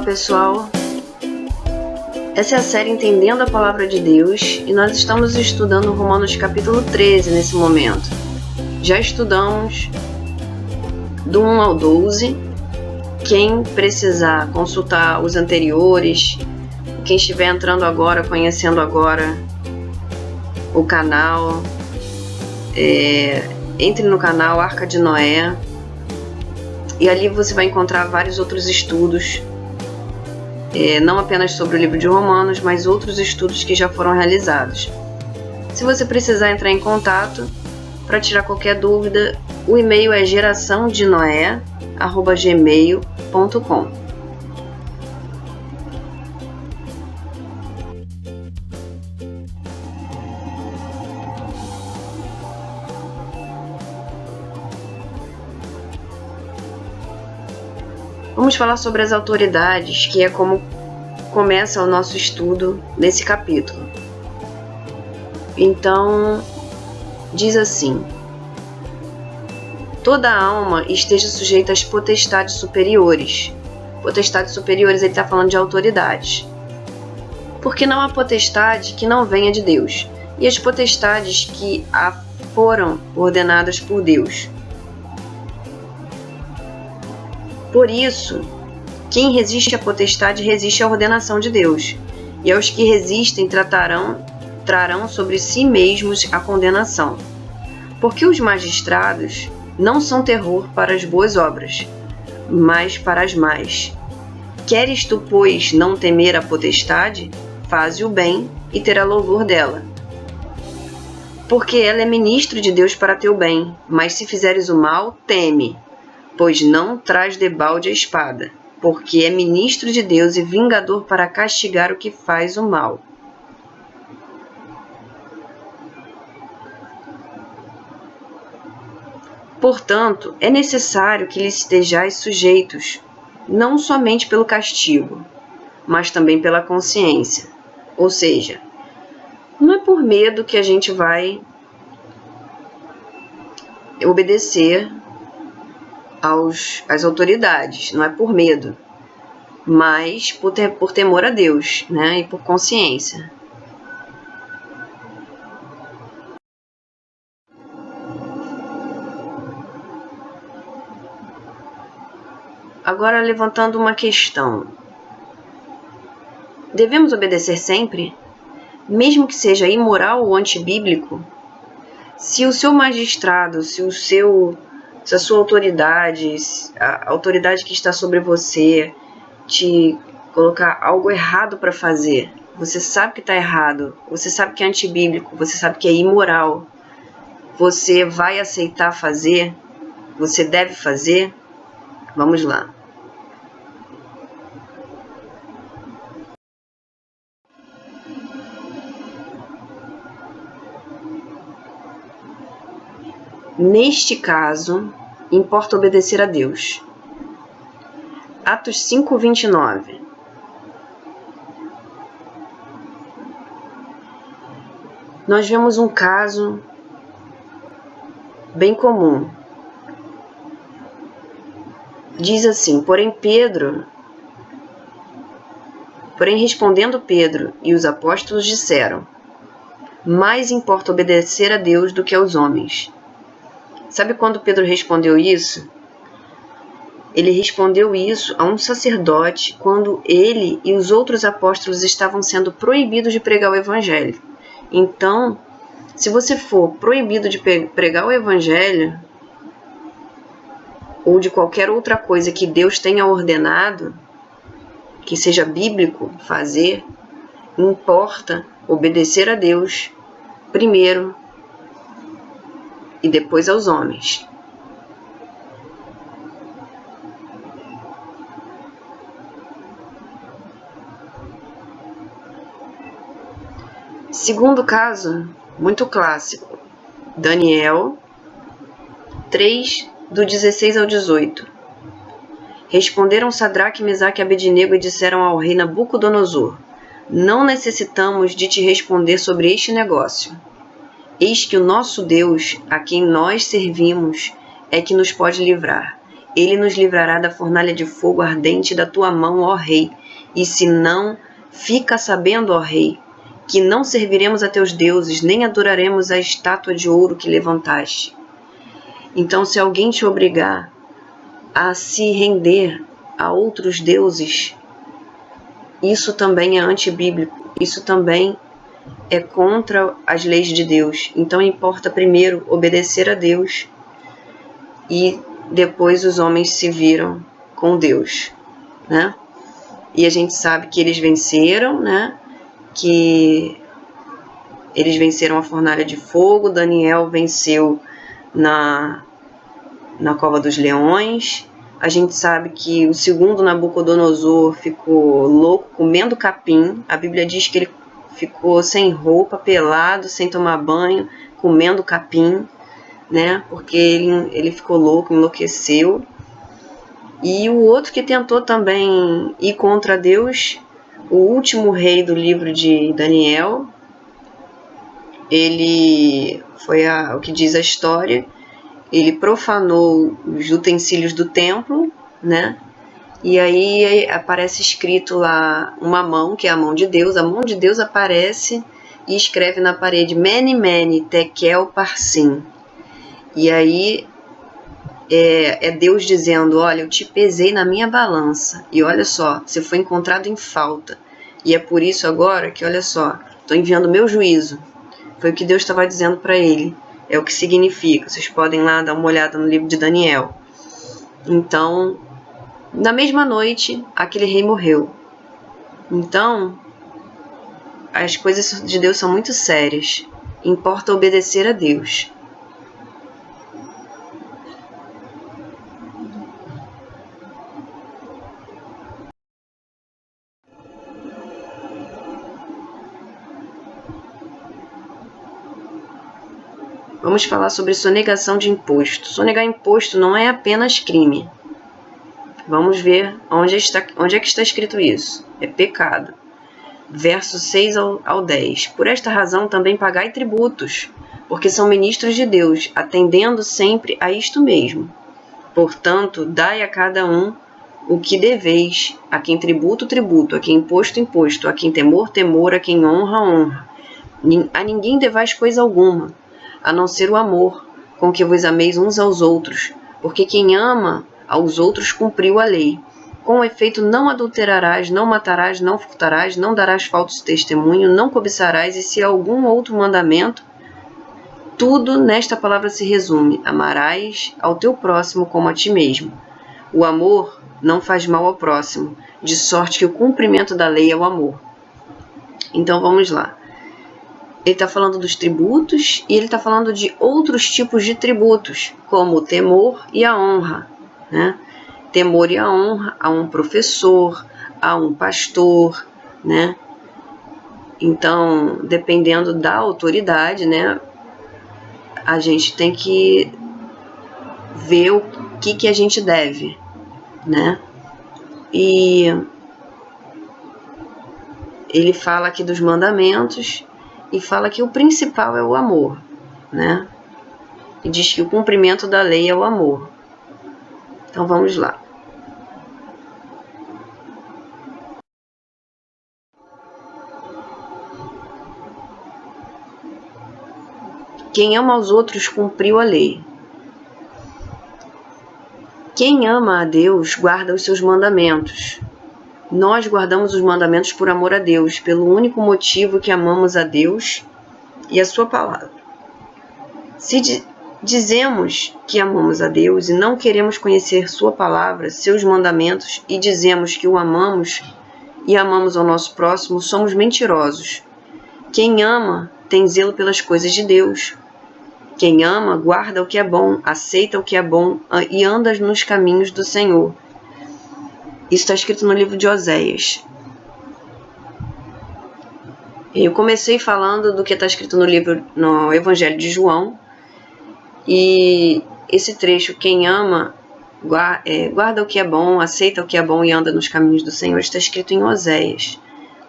pessoal, essa é a série Entendendo a Palavra de Deus e nós estamos estudando Romanos capítulo 13 nesse momento. Já estudamos do 1 ao 12, quem precisar consultar os anteriores, quem estiver entrando agora, conhecendo agora o canal, entre no canal Arca de Noé e ali você vai encontrar vários outros estudos, não apenas sobre o livro de Romanos, mas outros estudos que já foram realizados. Se você precisar entrar em contato para tirar qualquer dúvida, o e-mail é geraçãodenoé@gmail.com. Vamos falar sobre as autoridades, que é como começa o nosso estudo nesse capítulo. Então, diz assim: toda alma esteja sujeita às potestades superiores. Potestades superiores, ele está falando de autoridades. Porque não há potestade que não venha de Deus, e as potestades que foram ordenadas por Deus. Por isso, quem resiste à potestade resiste à ordenação de Deus, e aos que resistem trarão sobre si mesmos a condenação. Porque os magistrados não são terror para as boas obras, mas para as más. Queres tu, pois, não temer a potestade? Faze o bem e terá louvor dela. Porque ela é ministro de Deus para teu bem, mas se fizeres o mal, teme, pois não traz debalde a espada, porque é ministro de Deus e vingador para castigar o que faz o mal. Portanto, é necessário que lhes estejais sujeitos, não somente pelo castigo, mas também pela consciência. Ou seja, não é por medo que a gente vai obedecer às autoridades, não é por medo, mas por temor a Deus, né? E por consciência. Agora, levantando uma questão: devemos obedecer sempre, mesmo que seja imoral ou antibíblico? Se o seu magistrado, se a sua autoridade, a autoridade que está sobre você, te colocar algo errado para fazer, você sabe que está errado, você sabe que é antibíblico, você sabe que é imoral, você vai aceitar fazer? Você deve fazer? Vamos lá. Neste caso, importa obedecer a Deus. Atos 5:29. Nós vemos um caso bem comum. Diz assim: porém respondendo Pedro e os apóstolos disseram: mais importa obedecer a Deus do que aos homens. Sabe quando Pedro respondeu isso? Ele respondeu isso a um sacerdote quando ele e os outros apóstolos estavam sendo proibidos de pregar o evangelho. Então, se você for proibido de pregar o evangelho ou de qualquer outra coisa que Deus tenha ordenado, que seja bíblico fazer, importa obedecer a Deus primeiro e depois aos homens. Segundo caso, muito clássico, Daniel 3, do 16 ao 18. Responderam Sadraque, Mesaque e Abednego e disseram ao rei Nabucodonosor: não necessitamos de te responder sobre este negócio. Eis que o nosso Deus, a quem nós servimos, é que nos pode livrar, ele nos livrará da fornalha de fogo ardente da tua mão, ó rei. E se não, fica sabendo, ó rei, que não serviremos a teus deuses, nem adoraremos a estátua de ouro que levantaste. Então, se alguém te obrigar a se render a outros deuses, isso também é antibíblico, isso também é contra as leis de Deus. Então importa primeiro obedecer a Deus e depois os homens se viram com Deus, né? E a gente sabe que eles venceram, né? Que eles venceram a fornalha de fogo, Daniel venceu na cova dos leões. A gente sabe que o segundo Nabucodonosor ficou louco, comendo capim. A Bíblia diz que ele ficou sem roupa, pelado, sem tomar banho, comendo capim, né? Porque ele ficou louco, enlouqueceu. E o outro que tentou também ir contra Deus, o último rei do livro de Daniel, ele foi o que diz a história, ele profanou os utensílios do templo, né? E aí aparece escrito lá uma mão, que é a mão de Deus aparece e escreve na parede Mene, Mene, Tekel, Parsim. E aí é Deus dizendo, olha, eu te pesei na minha balança e olha só, você foi encontrado em falta. E é por isso agora que, olha só, estou enviando meu juízo. Foi o que Deus estava dizendo para ele. É o que significa. Vocês podem lá dar uma olhada no livro de Daniel. Então, na mesma noite, aquele rei morreu. Então, as coisas de Deus são muito sérias. Importa obedecer a Deus. Vamos falar sobre sonegação de imposto. Sonegar imposto não é apenas crime. Vamos ver onde é que está escrito isso. É pecado. Versos 6 ao 10. Por esta razão também pagai tributos, porque são ministros de Deus, atendendo sempre a isto mesmo. Portanto, dai a cada um o que deveis, a quem tributo, tributo, a quem imposto, imposto, a quem temor, temor, a quem honra, honra. A ninguém devais coisa alguma, a não ser o amor, com que vos ameis uns aos outros, porque quem ama aos outros cumpriu a lei. Com efeito, não adulterarás, não matarás, não furtarás, não darás falso testemunho, não cobiçarás, e se algum outro mandamento, tudo nesta palavra se resume: amarás ao teu próximo como a ti mesmo. O amor não faz mal ao próximo, de sorte que o cumprimento da lei é o amor. Então vamos lá. Ele está falando dos tributos e ele está falando de outros tipos de tributos, como o temor e a honra, né? Temor e a honra a um professor, a um pastor, né? Então, dependendo da autoridade, né? A gente tem que ver o que a gente deve, né? E ele fala aqui dos mandamentos e fala que o principal é o amor, né? E diz que o cumprimento da lei é o amor. Então vamos lá. Quem ama aos outros cumpriu a lei. Quem ama a Deus guarda os seus mandamentos. Nós guardamos os mandamentos por amor a Deus, pelo único motivo que amamos a Deus e a sua palavra. Se dizemos que amamos a Deus e não queremos conhecer sua palavra, seus mandamentos, e dizemos que o amamos e amamos ao nosso próximo, somos mentirosos. Quem ama tem zelo pelas coisas de Deus. Quem ama guarda o que é bom, aceita o que é bom e anda nos caminhos do Senhor. Isso está escrito no livro de Oséias. Eu comecei falando do que está escrito no Evangelho de João. E esse trecho, quem ama, guarda o que é bom, aceita o que é bom e anda nos caminhos do Senhor, está escrito em Oséias,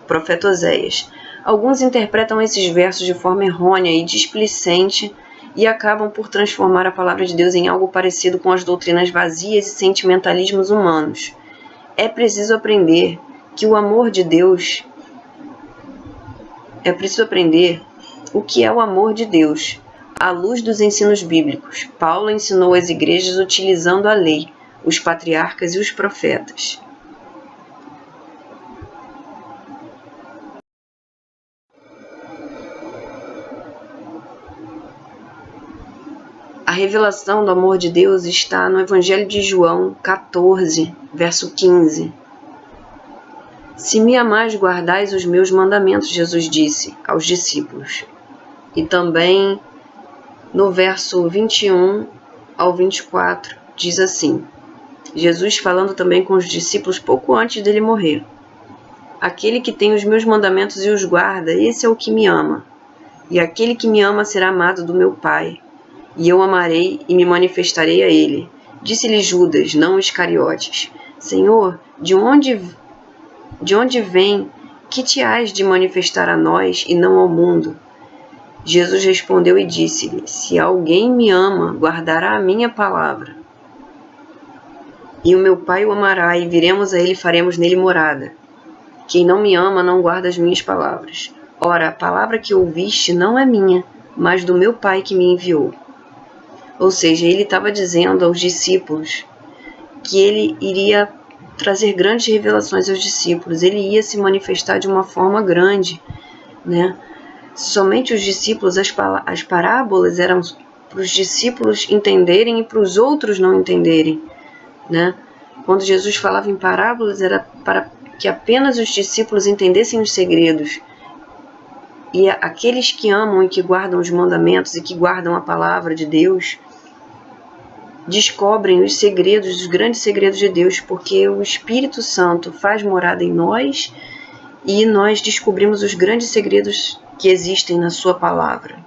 o profeta Oséias. Alguns interpretam esses versos de forma errônea e displicente e acabam por transformar a palavra de Deus em algo parecido com as doutrinas vazias e sentimentalismos humanos. É preciso aprender o que é o amor de Deus, à luz dos ensinos bíblicos. Paulo ensinou às igrejas utilizando a lei, os patriarcas e os profetas. A revelação do amor de Deus está no Evangelho de João 14, verso 15. Se me amais, guardais os meus mandamentos, Jesus disse aos discípulos. E também no verso 21 ao 24, diz assim, Jesus falando também com os discípulos pouco antes dele morrer. Aquele que tem os meus mandamentos e os guarda, esse é o que me ama. E aquele que me ama será amado do meu Pai. E eu amarei e me manifestarei a ele. Disse-lhe Judas, não Iscariotes, Senhor, de onde vem que te hás de manifestar a nós e não ao mundo? Jesus respondeu e disse-lhe, se alguém me ama, guardará a minha palavra. E o meu Pai o amará, e viremos a ele e faremos nele morada. Quem não me ama não guarda as minhas palavras. Ora, a palavra que ouviste não é minha, mas do meu Pai que me enviou. Ou seja, ele estava dizendo aos discípulos que ele iria trazer grandes revelações aos discípulos, ele ia se manifestar de uma forma grande, né? Somente os discípulos, as parábolas eram para os discípulos entenderem e para os outros não entenderem, né? Quando Jesus falava em parábolas, era para que apenas os discípulos entendessem os segredos. E aqueles que amam e que guardam os mandamentos e que guardam a palavra de Deus, descobrem os segredos, os grandes segredos de Deus, porque o Espírito Santo faz morada em nós e nós descobrimos os grandes segredos que existem na sua palavra.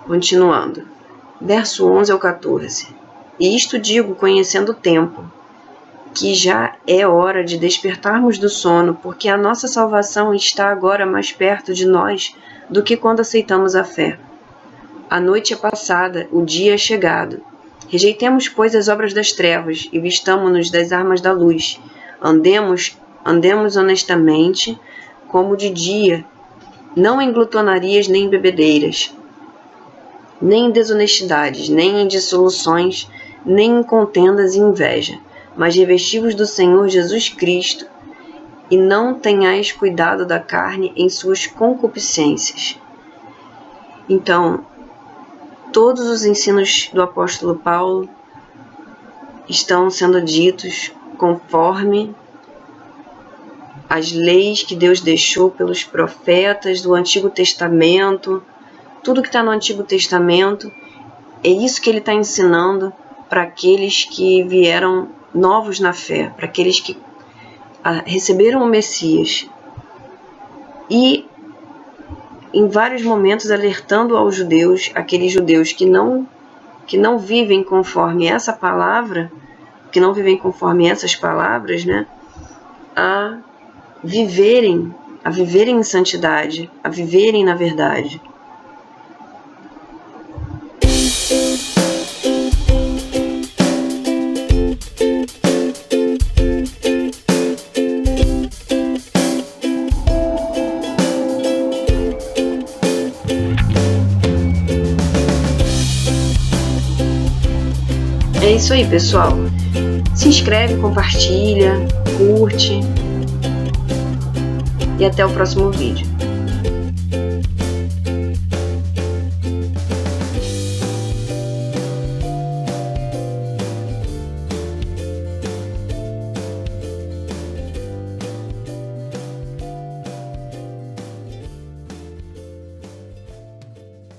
Continuando, verso 11 ao 14. E isto digo, conhecendo o tempo, que já é hora de despertarmos do sono, porque a nossa salvação está agora mais perto de nós do que quando aceitamos a fé. A noite é passada, o dia é chegado. Rejeitemos, pois, as obras das trevas e vistamo-nos das armas da luz. Andemos honestamente, como de dia, não em glutonarias nem em bebedeiras, nem em desonestidades, nem em dissoluções, nem em contendas e inveja, mas revestivos do Senhor Jesus Cristo, e não tenhais cuidado da carne em suas concupiscências. Então, todos os ensinos do apóstolo Paulo estão sendo ditos conforme as leis que Deus deixou pelos profetas do Antigo Testamento. Tudo que está no Antigo Testamento, é isso que ele está ensinando para aqueles que vieram novos na fé, para aqueles que receberam o Messias. E, em vários momentos, alertando aos judeus, aqueles judeus que não vivem conforme essa palavra, que não vivem conforme essas palavras, né, a viverem em santidade, a viverem na verdade. É isso aí, pessoal. Se inscreve, compartilha, curte. E até o próximo vídeo.